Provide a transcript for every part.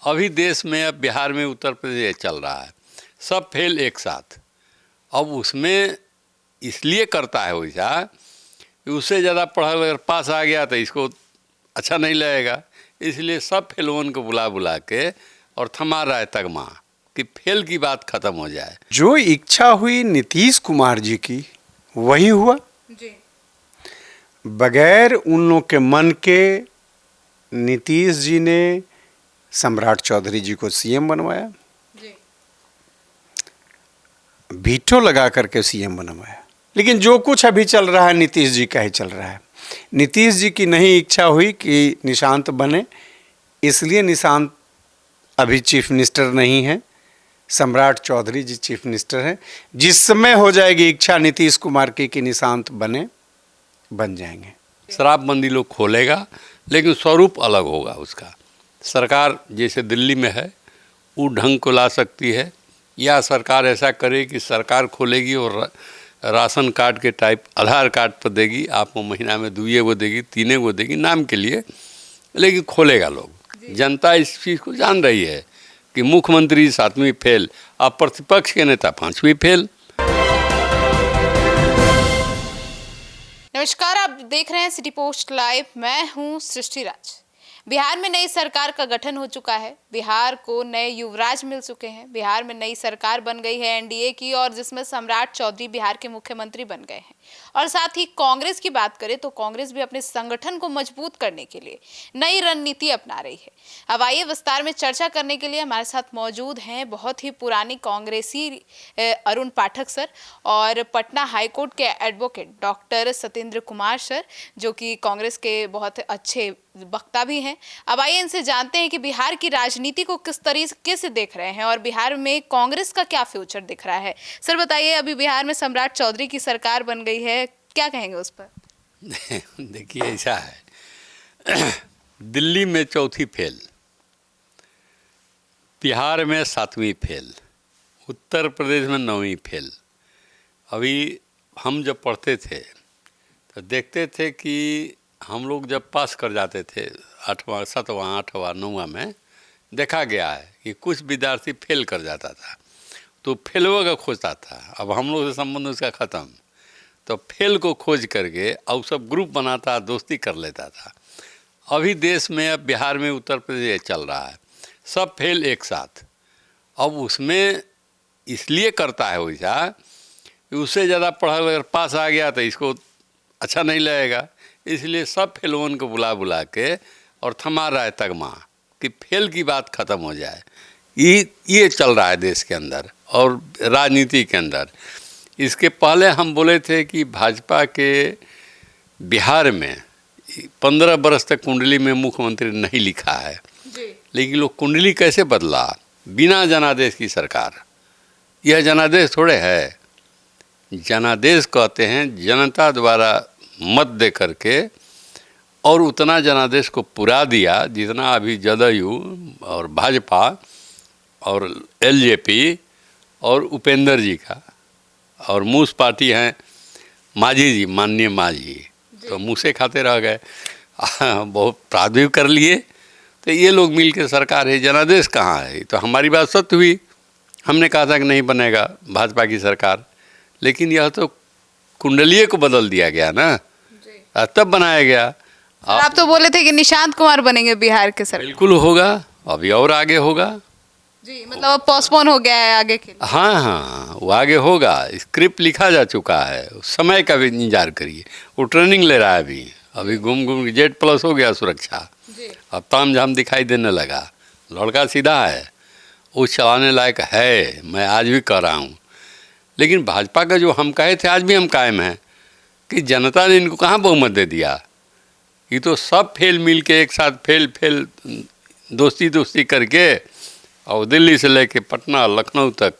अभी देश में, अब बिहार में, उत्तर प्रदेश चल रहा है, सब फेल एक साथ। अब उसमें इसलिए करता है वैसा कि उससे ज़्यादा पढ़ा अगर पास आ गया तो इसको अच्छा नहीं लगेगा, इसलिए सब फेलों को बुला बुला के और थमा रहा है तगमा कि फेल की बात खत्म हो जाए। जो इच्छा हुई नीतीश कुमार जी की वही हुआ जी। बगैर उन लोग के मन के। नीतीश जी ने सम्राट चौधरी जी को सीएम बनवाया, जी। वीटो लगा करके सीएम बनवाया। लेकिन जो कुछ अभी चल रहा है नीतीश जी का ही चल रहा है। नीतीश जी की नहीं इच्छा हुई कि निशांत बने, इसलिए निशांत अभी चीफ मिनिस्टर नहीं है, सम्राट चौधरी जी चीफ मिनिस्टर हैं। जिस समय हो जाएगी इच्छा नीतीश कुमार की कि निशांत बने, बन जाएंगे। शराबबंदी लोग खोलेगा, लेकिन स्वरूप अलग होगा उसका। सरकार जैसे दिल्ली में है वो ढंग को ला सकती है, या सरकार ऐसा करे कि सरकार खोलेगी और राशन कार्ड के टाइप आधार कार्ड पर देगी, आपको महीना में 2 गो देगी, 3 गो देगी नाम के लिए, लेकिन खोलेगा लोग। जनता इस चीज़ को जान रही है कि मुख्यमंत्री 7वीं फेल, अब प्रतिपक्ष के नेता 5वीं फेल। नमस्कार, आप देख रहे हैं सिटी पोस्ट लाइव। मैं हूं सृष्टि राज। बिहार में नई सरकार का गठन हो चुका है। बिहार को नए युवराज मिल चुके हैं। बिहार में नई सरकार बन गई है एनडीए की, और जिसमें सम्राट चौधरी बिहार के मुख्यमंत्री बन गए हैं। और साथ ही कांग्रेस की बात करें तो कांग्रेस भी अपने संगठन को मजबूत करने के लिए नई रणनीति अपना रही है। अब आइए विस्तार में चर्चा करने के लिए हमारे साथ मौजूद हैं बहुत ही पुरानी कांग्रेसी अरुण पाठक सर, और पटना हाईकोर्ट के advocate doctor Satyendra Kumar sir, जो कि कांग्रेस के बहुत अच्छे वक्ता भी हैं। अब आइए इनसे जानते हैं कि बिहार की राजनीति को किस तरीके से देख रहे हैं और बिहार में कांग्रेस का क्या फ्यूचर दिख रहा है। सर बताइए, अभी बिहार में सम्राट चौधरी की सरकार बन गई है, क्या कहेंगे उस पर? देखिए ऐसा है, दिल्ली में 4थी फेल, बिहार में 7वीं फेल, उत्तर प्रदेश में 9वीं फेल। अभी हम जब पढ़ते थे तो देखते थे कि हम लोग जब पास कर जाते थे 8वां 7वां 8वां 9वां में, देखा गया है कि कुछ विद्यार्थी फेल कर जाता था तो फेलवा का खोजता था। अब हम लोग से संबंध उसका ख़त्म, तो फेल को खोज करके और सब ग्रुप बनाता, दोस्ती कर लेता था। अभी देश में, अब बिहार में, उत्तर प्रदेश चल रहा है, सब फेल एक साथ। अब उसमें इसलिए करता है वैसा कि उससे ज़्यादा पढ़ा अगर पास आ गया तो इसको अच्छा नहीं लगेगा, इसलिए सब फेलों को बुला बुला के और थमा रहा है तगमा कि फेल की बात खत्म हो जाए। ये चल रहा है देश के अंदर और राजनीति के अंदर। इसके पहले हम बोले थे कि भाजपा के बिहार में 15 बरस तक कुंडली में मुख्यमंत्री नहीं लिखा है जी। लेकिन लोग कुंडली कैसे बदला बिना जनादेश की सरकार। यह जनादेश थोड़े है, जनादेश कहते हैं जनता द्वारा मत दे करके, और उतना जनादेश को पूरा दिया जितना अभी जदयू और भाजपा और एलजेपी और उपेंद्र जी का, और मूस पार्टी हैं मांझी जी, माननीय मांझी, तो मुँह से खाते रह गए। बहुत प्रादुर्भ कर लिए, तो ये लोग मिल के सरकार है, जनादेश कहाँ है। तो हमारी बात सत्य हुई, हमने कहा था कि नहीं बनेगा भाजपा की सरकार, लेकिन यह तो कुंडलिये को बदल दिया गया ना, तब बनाया गया। आप तो बोले थे कि निशांत कुमार बनेंगे बिहार के सरकार। बिल्कुल होगा, अभी और आगे होगा जी, मतलब अब पोस्टपोन हो गया है आगे के लिए। हाँ हाँ, वो आगे होगा, स्क्रिप्ट लिखा जा चुका है, समय का भी इंतजार करिए। वो ट्रेनिंग ले रहा है अभी घूम घूम Z+ हो गया सुरक्षा, अब ताम झाम दिखाई देने लगा। लड़का सीधा है, वो चलाने लायक है, मैं आज भी कह रहा हूँ। लेकिन भाजपा का जो हम कहे थे आज भी हम कायम हैं कि जनता ने इनको कहाँ बहुमत दे दिया। ये तो सब फेल मिल के एक साथ फेल दोस्ती करके, और दिल्ली से लेके पटना लखनऊ तक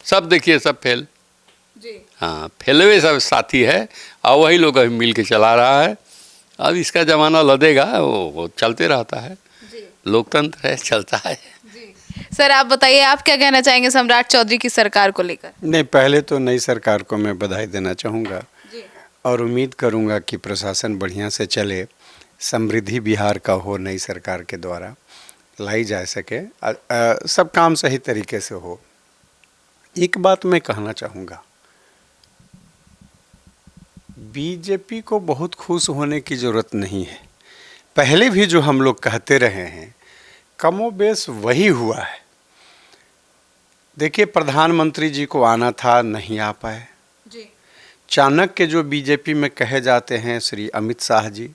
सब देखिए सब फेल जी। हाँ, फेलवे सब साथी है, और वही लोग अभी मिल के चला रहा है। अब इसका ज़माना लदेगा, वो चलते रहता है, लोकतंत्र है, चलता है। सर आप बताइए, आप क्या कहना चाहेंगे सम्राट चौधरी की सरकार को लेकर? नहीं, पहले तो नई सरकार को मैं बधाई देना चाहूँगा और उम्मीद करूँगा कि प्रशासन बढ़िया से चले, समृद्धि बिहार का हो नई सरकार के द्वारा। लाई जा सके, सब काम सही तरीके से हो। एक बात मैं कहना चाहूँगा, बीजेपी को बहुत खुश होने की ज़रूरत नहीं है। पहले भी जो हम लोग कहते रहे हैं कमोबेश वही हुआ है। देखिए, प्रधानमंत्री जी को आना था, नहीं आ पाए जी। चाणक्य जो बीजेपी में कहे जाते हैं श्री अमित शाह जी,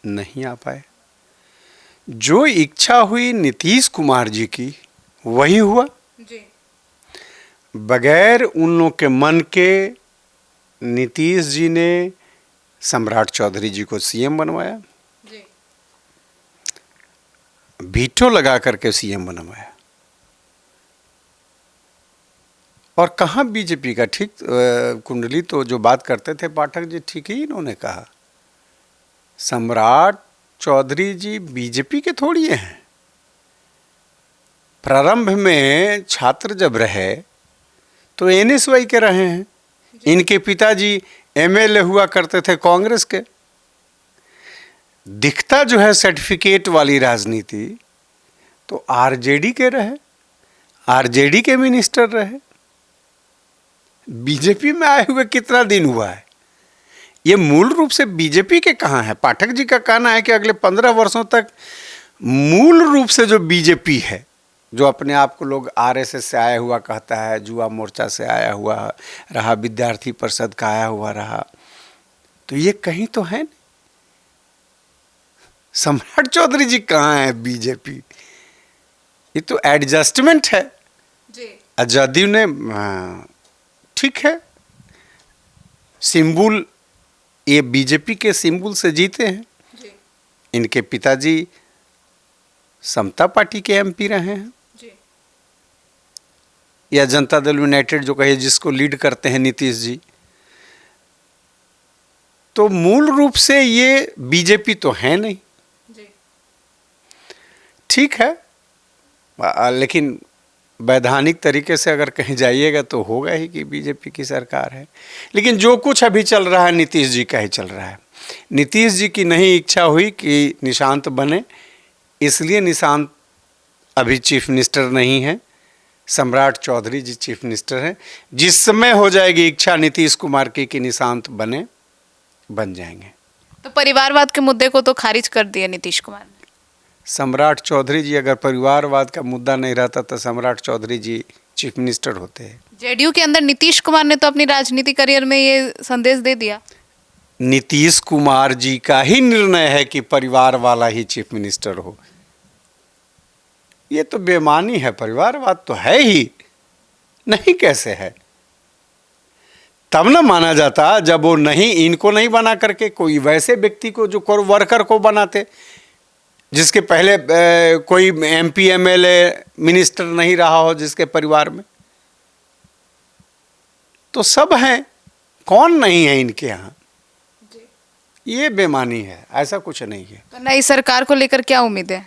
नहीं आ पाए। जो इच्छा हुई नीतीश कुमार जी की वही हुआ। जी। बगैर उन लोग के मन के नीतीश जी ने सम्राट चौधरी जी को सीएम बनवाया, जी। वीटो लगा करके सीएम बनवाया। और कहाँ बीजेपी का ठीक कुंडली तो जो बात करते थे पाठक जी, ठीक ही इन्होंने कहा, सम्राट चौधरी जी बीजेपी के थोड़ी हैं। प्रारंभ में छात्र जब रहे तो एनएसवाई के रहे हैं। इनके पिताजी एमएलए हुआ करते थे कांग्रेस के। दिखता जो है सर्टिफिकेट वाली राजनीति तो आरजेडी के रहे, आरजेडी के मिनिस्टर रहे। बीजेपी में आए हुए कितना दिन हुआ है? ये मूल रूप से बीजेपी के कहाँ है? पाठक जी का कहना है कि अगले 15 वर्षों तक मूल रूप से जो बीजेपी है, जो अपने आप को लोग आरएसएस से आया हुआ कहता है, युवा मोर्चा से आया हुआ रहा, विद्यार्थी परिषद का आया हुआ रहा, तो ये कहीं तो है नहीं। सम्राट चौधरी जी कहाँ है बीजेपी? ये तो एडजस्टमेंट है। जदयू ने ठीक है, सिंबल, ये बीजेपी के सिंबल से जीते हैं। इनके पिताजी समता पार्टी के एमपी रहे हैं, या जनता दल यूनाइटेड जो कहे जिसको लीड करते हैं नीतीश जी। तो मूल रूप से ये बीजेपी तो है नहीं। ठीक है, लेकिन वैधानिक तरीके से अगर कहीं जाइएगा तो होगा ही कि बीजेपी की सरकार है। लेकिन जो कुछ अभी चल रहा है नीतीश जी का ही चल रहा है। नीतीश जी की नहीं इच्छा हुई कि निशांत बने, इसलिए निशांत अभी चीफ मिनिस्टर नहीं है, सम्राट चौधरी जी चीफ मिनिस्टर हैं। जिस समय हो जाएगी इच्छा नीतीश कुमार की कि निशांत बने, बन जाएंगे। तो परिवारवाद के मुद्दे को तो खारिज कर दिया नीतीश कुमार ने। सम्राट चौधरी जी, अगर परिवारवाद का मुद्दा नहीं रहता तो सम्राट चौधरी जी चीफ मिनिस्टर होते हैं। जेडीयू के अंदर नीतीश कुमार ने तो अपनी राजनीति करियर में ये संदेश दे दिया। नीतीश कुमार जी का ही निर्णय है कि परिवार वाला ही चीफ मिनिस्टर हो। ये तो बेमानी है, परिवारवाद तो है ही नहीं, कैसे है? तब न माना जाता जब वो नहीं, इनको नहीं बना करके कोई वैसे व्यक्ति को जो वर्कर को बनाते, जिसके पहले कोई एमपी एमएलए मिनिस्टर नहीं रहा हो जिसके परिवार में। तो सब हैं, कौन नहीं है इनके यहाँ? ये बेमानी है, ऐसा कुछ नहीं है। तो नई सरकार को लेकर क्या उम्मीद है?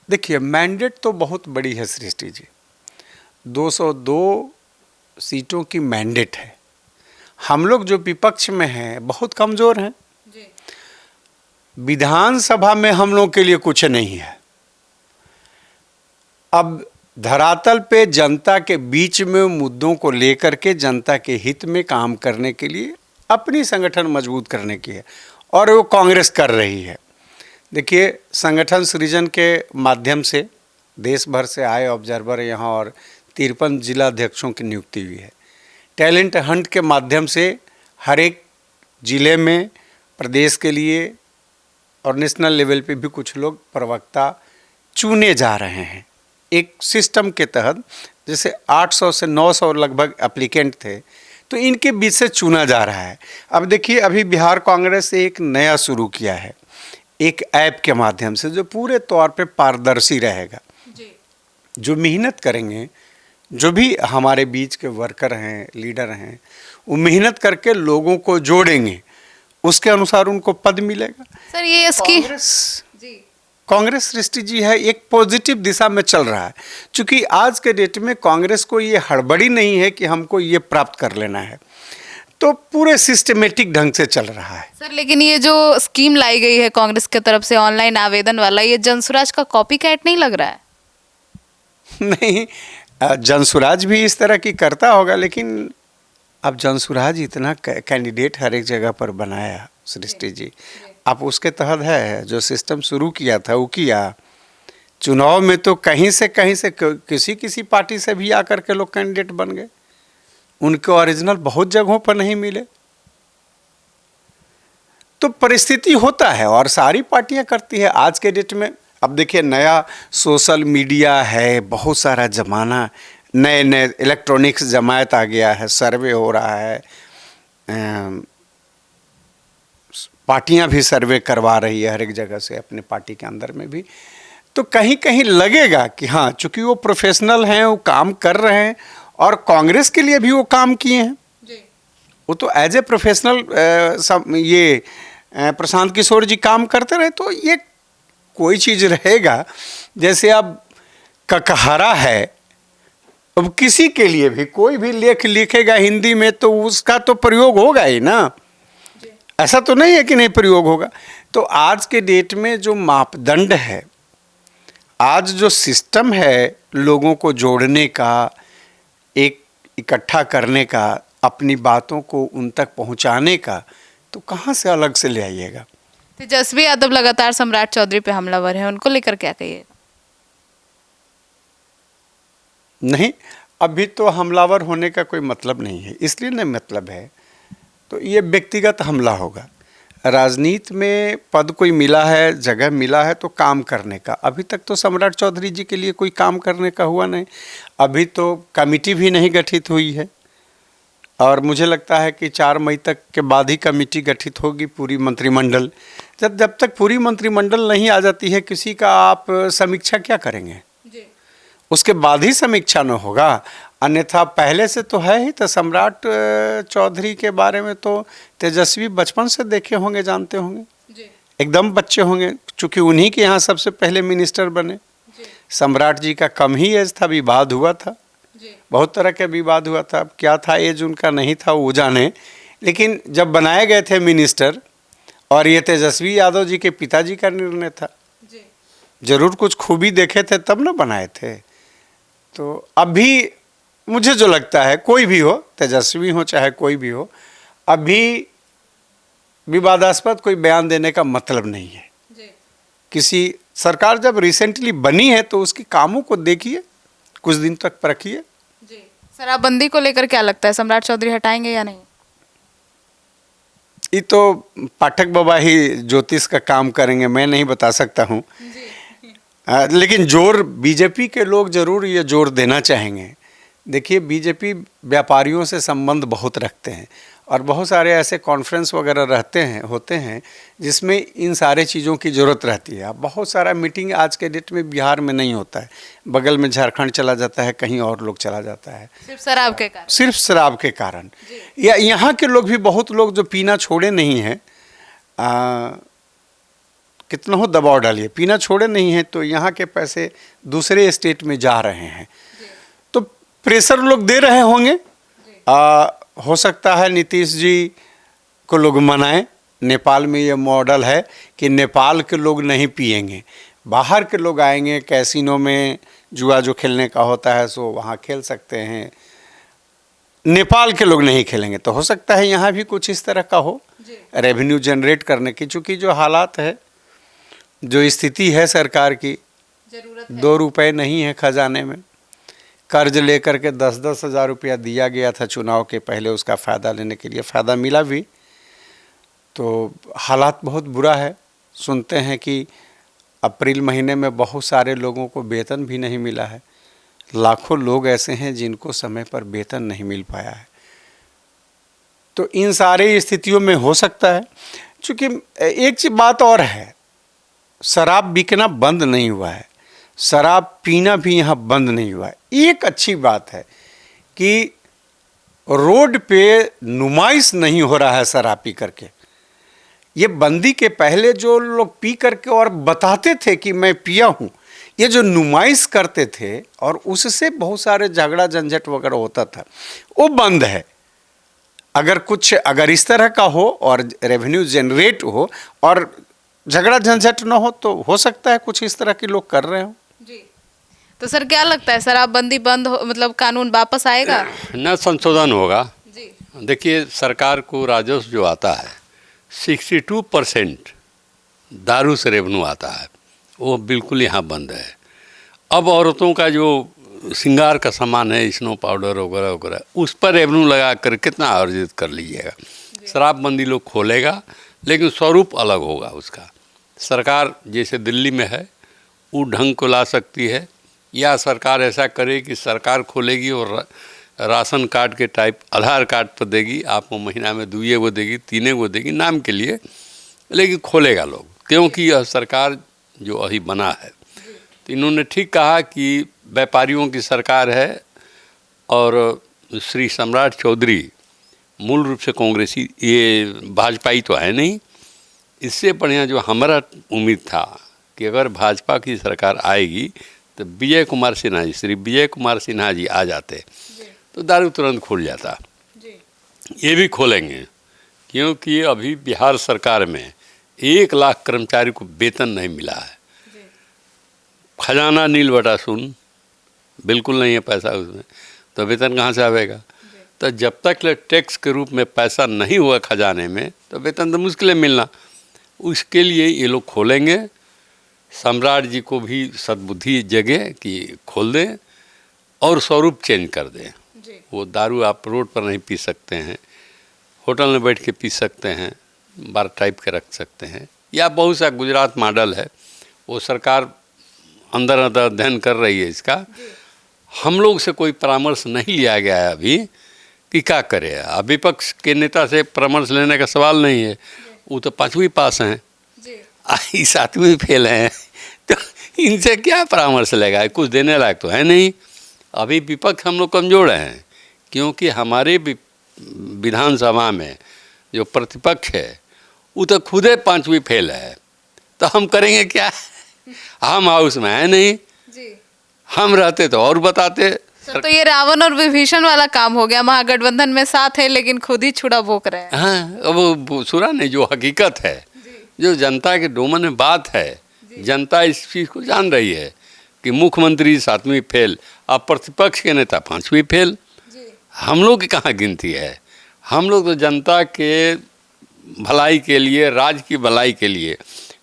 देखिए, मैंडेट तो बहुत बड़ी है सृष्टि जी, 202 सीटों की मैंडेट है। हम लोग जो विपक्ष में हैं बहुत कमज़ोर हैं। विधानसभा में हम लोग के लिए कुछ नहीं है। अब धरातल पे जनता के बीच में मुद्दों को लेकर के जनता के हित में काम करने के लिए अपनी संगठन मजबूत करने की है, और वो कांग्रेस कर रही है। देखिए, संगठन सृजन के माध्यम से देश भर से आए ऑब्जर्वर यहाँ और 53 जिलाध्यक्षों की नियुक्ति हुई है। टैलेंट हंट के माध्यम से हर एक ज़िले में प्रदेश के लिए और नेशनल लेवल पे भी कुछ लोग प्रवक्ता चुने जा रहे हैं। एक सिस्टम के तहत, जैसे 800 से 900 लगभग एप्लीकेंट थे, तो इनके बीच से चुना जा रहा है। अब देखिए, अभी बिहार कांग्रेस ने एक नया शुरू किया है, एक ऐप के माध्यम से, जो पूरे तौर पे पारदर्शी रहेगा। जो मेहनत करेंगे, जो भी हमारे बीच के वर्कर हैं, लीडर हैं, वो मेहनत करके लोगों को जोड़ेंगे, उसके अनुसार उनको पद मिलेगा। सर, ये इसकी कांग्रेस सृष्टि जी है, एक पॉजिटिव दिशा में चल रहा है। क्योंकि आज के डेट में कांग्रेस को ये हड़बड़ी नहीं है कि हमको ये प्राप्त कर लेना है। तो पूरे सिस्टमेटिक ढंग से चल रहा है। सर लेकिन ये जो स्कीम लाई गई है कांग्रेस की तरफ से ऑनलाइन आवेदन वाला, ये जनसुराज का कॉपी कैट नहीं लग रहा है? नहीं, जनसुराज भी इस तरह की करता होगा, लेकिन अब जनसुराज इतना कैंडिडेट हर एक जगह पर बनाया सृष्टि जी, आप उसके तहत है जो सिस्टम शुरू किया था वो किया। चुनाव में तो कहीं से किसी पार्टी से भी आकर के लोग कैंडिडेट बन गए, उनके ओरिजिनल बहुत जगहों पर नहीं मिले। तो परिस्थिति होता है और सारी पार्टियां करती है आज के डेट में। अब देखिए नया सोशल मीडिया है, बहुत सारा ज़माना, नए नए इलेक्ट्रॉनिक्स जमायत आ गया है, सर्वे हो रहा है, पार्टियां भी सर्वे करवा रही है हर एक जगह से, अपने पार्टी के अंदर में भी। तो कहीं कहीं लगेगा कि हाँ, चूंकि वो प्रोफेशनल हैं, वो काम कर रहे हैं और कांग्रेस के लिए भी वो काम किए हैं जी। वो तो एज ए प्रोफेशनल ये प्रशांत किशोर जी काम करते रहे, तो ये कोई चीज़ रहेगा। जैसे अब ककहरा है, अब किसी के लिए भी कोई भी लेख लिखेगा हिंदी में तो उसका तो प्रयोग होगा ही ना, ऐसा तो नहीं है कि नहीं प्रयोग होगा। तो आज के डेट में जो मापदंड है, आज जो सिस्टम है लोगों को जोड़ने का, एक इकट्ठा करने का, अपनी बातों को उन तक पहुंचाने का, तो कहाँ से अलग से ले आइएगा। तेजस्वी यादव लगातार सम्राट चौधरी पे हमलावर हैं, उनको लेकर क्या कहिए? नहीं, अभी तो हमलावर होने का कोई मतलब नहीं है, इसलिए नहीं मतलब है तो ये व्यक्तिगत हमला होगा। राजनीति में पद कोई मिला है, जगह मिला है तो काम करने का। अभी तक तो सम्राट चौधरी जी के लिए कोई काम करने का हुआ नहीं, अभी तो कमेटी भी नहीं गठित हुई है और मुझे लगता है कि 4 मई तक के बाद ही कमेटी गठित होगी, पूरी मंत्रिमंडल। जब तक पूरी मंत्रिमंडल नहीं आ जाती है किसी का, आप समीक्षा क्या करेंगे जी? उसके बाद ही समीक्षा न होगा, अन्यथा पहले से तो है ही। तो सम्राट चौधरी के बारे में तो तेजस्वी बचपन से देखे होंगे, जानते होंगे जी। एकदम बच्चे होंगे, चूँकि उन्हीं के यहाँ सबसे पहले मिनिस्टर बने जी। सम्राट जी का कम ही एज था, विवाद हुआ था जी। बहुत तरह के विवाद हुआ था, अब क्या था एज उनका नहीं था वो जाने, लेकिन जब बनाए गए थे मिनिस्टर, और ये तेजस्वी यादव जी के पिताजी का निर्णय था जी। जरूर कुछ खूबी देखे थे तब ना बनाए थे। तो अभी मुझे जो लगता है, कोई भी हो, तेजस्वी हो चाहे कोई भी हो, अभी विवादास्पद कोई बयान देने का मतलब नहीं है जी। किसी सरकार जब रिसेंटली बनी है तो उसके कामों को देखिए, कुछ दिन तक परखिए जी। शराबबंदी को लेकर क्या लगता है, सम्राट चौधरी हटाएंगे या नहीं? ये तो पाठक बाबा ही ज्योतिष का काम करेंगे, मैं नहीं बता सकता हूँ। लेकिन जोर बीजेपी के लोग जरूर ये जोर देना चाहेंगे। देखिए, बीजेपी व्यापारियों से संबंध बहुत रखते हैं और बहुत सारे ऐसे कॉन्फ्रेंस वगैरह होते हैं जिसमें इन सारे चीज़ों की ज़रूरत रहती है। अब बहुत सारा मीटिंग आज के डेट में बिहार में नहीं होता है, बगल में झारखंड चला जाता है, कहीं और लोग चला जाता है, सिर्फ शराब के कारण। या यहाँ के लोग भी, बहुत लोग जो पीना छोड़े नहीं हैं, कितना हो दबाव डालिए, पीना छोड़े नहीं हैं, तो यहाँ के पैसे दूसरे स्टेट में जा रहे हैं, तो प्रेशर लोग दे रहे होंगे। हो सकता है नीतीश जी को लोग मनाएं। नेपाल में ये मॉडल है कि नेपाल के लोग नहीं पिएंगे, बाहर के लोग आएंगे, कैसीनो में जुआ जो खेलने का होता है सो वहाँ खेल सकते हैं, नेपाल के लोग नहीं खेलेंगे। तो हो सकता है यहाँ भी कुछ इस तरह का हो, रेवेन्यू जनरेट करने की। चूँकि जो हालात है, जो स्थिति है सरकार की, 2 रुपये नहीं है खजाने में, कर्ज लेकर के 10-10 हज़ार रुपया दिया गया था चुनाव के पहले, उसका फ़ायदा लेने के लिए, फ़ायदा मिला भी। तो हालात बहुत बुरा है। सुनते हैं कि अप्रैल महीने में बहुत सारे लोगों को वेतन भी नहीं मिला है, लाखों लोग ऐसे हैं जिनको समय पर वेतन नहीं मिल पाया है। तो इन सारी स्थितियों में हो सकता है, चूँकि एक चीज़ बात और है, शराब बिकना बंद नहीं हुआ है, शराब पीना भी यहाँ बंद नहीं हुआ है। एक अच्छी बात है कि रोड पे नुमाइश नहीं हो रहा है शराब पी करके। ये बंदी के पहले जो लोग पी करके और बताते थे कि मैं पिया हूँ, ये जो नुमाइश करते थे और उससे बहुत सारे झगड़ा झंझट वगैरह होता था, वो बंद है। अगर इस तरह का हो और रेवेन्यू जनरेट हो और झगड़ा झंझट न हो तो हो सकता है कुछ इस तरह के लोग कर रहे हो। जी, तो सर क्या लगता है, शराबबंदी बंद हो मतलब कानून वापस आएगा? न संशोधन होगा। जी देखिए, सरकार को राजस्व जो आता है 62% दारू से रेवेन्यू आता है, वो बिल्कुल यहाँ बंद है। अब औरतों का जो श्रृंगार का सामान है, स्नो पाउडर वगैरह वगैरह, उस पर रेवेन्यू लगा कर कितना अर्जित कर लीजिएगा। शराबबंदी लोग खोलेगा, लेकिन स्वरूप अलग होगा उसका। सरकार जैसे दिल्ली में है वो ढंग को ला सकती है, या सरकार ऐसा करे कि सरकार खोलेगी और राशन कार्ड के टाइप आधार कार्ड पर देगी, आपको महीना में 2 वो देगी, 3 वो देगी नाम के लिए, लेकिन खोलेगा लोग, क्योंकि यह सरकार जो अभी बना है। तो इन्होंने ठीक कहा कि व्यापारियों की सरकार है और श्री सम्राट चौधरी मूल रूप से कांग्रेसी, ये भाजपाई तो है नहीं। इससे बढ़िया जो हमारा उम्मीद था कि अगर भाजपा की सरकार आएगी तो विजय कुमार सिन्हा जी, श्री विजय कुमार सिन्हा जी आ जाते तो दारू तुरंत खुल जाता। ये भी खोलेंगे, क्योंकि अभी बिहार सरकार में 1 लाख कर्मचारी को वेतन नहीं मिला है। खजाना नील बटा शून्य, बिल्कुल नहीं है पैसा उसमें, तो वेतन कहाँ से आएगा? तो जब तक टैक्स के रूप में पैसा नहीं हुआ खजाने में तो वेतन तो मुश्किल है मिलना। उसके लिए ये लोग खोलेंगे। सम्राट जी को भी सद्बुद्धि जगे कि खोल दें और स्वरूप चेंज कर दें। वो दारू आप रोड पर नहीं पी सकते हैं, होटल में बैठ के पी सकते हैं, बार टाइप के रख सकते हैं, या बहुत सा गुजरात मॉडल है, वो सरकार अंदर अध्ययन कर रही है इसका। हम लोग से कोई परामर्श नहीं लिया गया है अभी कि क्या करे। अब विपक्ष के नेता से परामर्श लेने का सवाल नहीं है, वो तो 5वीं पास हैं, 7वीं फेल हैं, तो इनसे क्या परामर्श लेगा? कुछ देने लायक तो है नहीं। अभी विपक्ष हम लोग कमज़ोर हैं, क्योंकि हमारे विधानसभा में जो प्रतिपक्ष है वो तो खुदे 5वीं फेल है, तो हम करेंगे क्या? हम हाउस में है नहीं, हम रहते तो और बताते। सर, तो ये रावण और विभीषण वाला काम हो गया, महागठबंधन में साथ है लेकिन खुद ही छुड़ा भोंक रहे हैं। हाँ, अब वो सुना नहीं, जो हकीकत है, जो जनता के डोमन में बात है, जनता इस चीज़ को जान रही है कि मुख्यमंत्री 7वीं फेल, अब प्रतिपक्ष के नेता 5वीं फेल। हम लोग की कहाँ गिनती है? हम लोग तो जनता के भलाई के लिए, राज्य की भलाई के लिए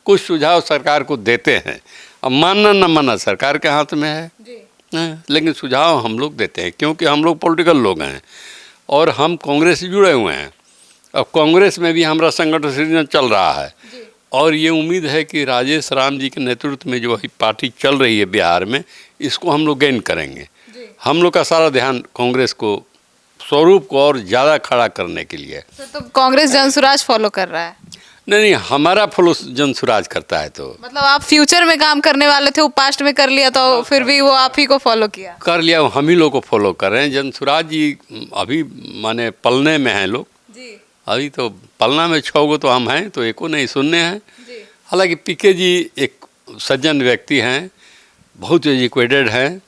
कुछ सुझाव सरकार को देते हैं। अब मानना न मानना सरकार के हाथ में है, लेकिन सुझाव हम लोग देते हैं, क्योंकि हम लोग पॉलिटिकल लोग हैं और हम कांग्रेस से जुड़े हुए हैं। अब कांग्रेस में भी हमारा संगठन सृजन चल रहा है, और ये उम्मीद है कि राजेश राम जी के नेतृत्व में जो पार्टी चल रही है बिहार में, इसको हम लोग गेन करेंगे। हम लोग का सारा ध्यान कांग्रेस को, स्वरूप को और ज़्यादा खड़ा करने के लिए। तो कांग्रेस जनसुराज फॉलो कर रहा है? नहीं, हमारा फॉलो जनसुराज करता है। तो मतलब आप फ्यूचर में काम करने वाले थे, वो पास्ट में कर लिया, तो फिर भी वो आप ही को फॉलो किया? कर लिया, हम ही लोग को फॉलो कर रहे हैं। जनसुराज जी अभी माने पलने में हैं लोग, अभी तो पलना में 6 गो तो हम हैं, तो एको नहीं सुनने हैं। हालांकि पीके जी एक सज्जन व्यक्ति हैं, बहुत एजुकेटेड हैं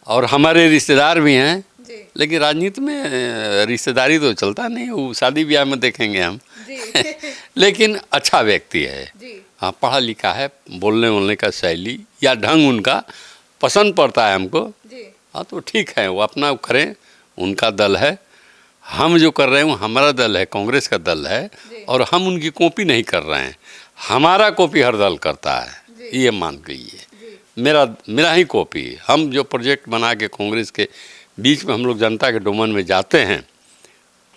और हमारे रिश्तेदार भी हैं, लेकिन राजनीति में रिश्तेदारी तो चलता नहीं, वो शादी ब्याह में देखेंगे हम। लेकिन अच्छा व्यक्ति है, हाँ, पढ़ा लिखा है, बोलने बोलने का शैली या ढंग उनका पसंद पड़ता है हमको। हाँ, तो ठीक है, वो अपना करें, उनका दल है। हम जो कर रहे हैं वो हमारा दल है, कांग्रेस का दल है, और हम उनकी कॉपी नहीं कर रहे हैं। हमारा कॉपी हर दल करता है, ये मान लीजिए। मेरा ही कॉपी। हम जो प्रोजेक्ट बना के कांग्रेस के बीच में हम लोग जनता के डोमेन में जाते हैं,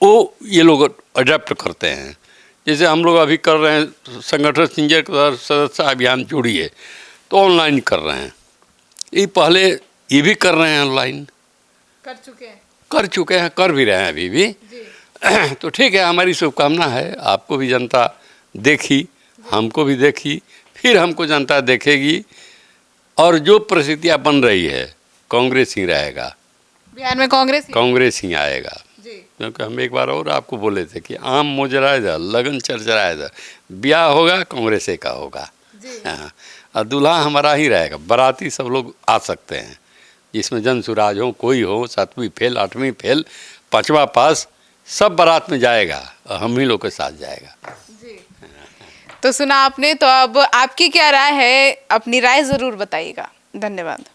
वो ये लोग अडेप्ट करते हैं। जैसे हम लोग अभी कर रहे हैं संगठन सदस्य अभियान जोड़िए, तो ऑनलाइन कर रहे हैं। ये पहले ये भी कर रहे हैं, ऑनलाइन कर चुके हैं, कर भी रहे हैं अभी भी। तो ठीक है, हमारी शुभकामना है, आपको भी जनता देखी, हमको भी देखी, फिर हमको जनता देखेगी, और जो परिस्थितियाँ बन रही है कांग्रेस ही रहेगा बिहार में, कांग्रेस ही आएगा। क्योंकि हम एक बार और आपको बोले थे कि आम मोजराएगा, लगन चरचराएगा, ब्याह होगा कांग्रेस का होगा। हाँ, और दूल्हा हमारा ही रहेगा। बाराती सब लोग आ सकते हैं, जिसमें जनसुराज हो, कोई हो, 7वीं फेल, 8वीं फेल, 5वां पास, सब बारात में जाएगा और हम ही लोग के साथ जाएगा। तो सुना आपने, तो अब आपकी क्या राय है, अपनी राय जरूर बताइएगा। धन्यवाद।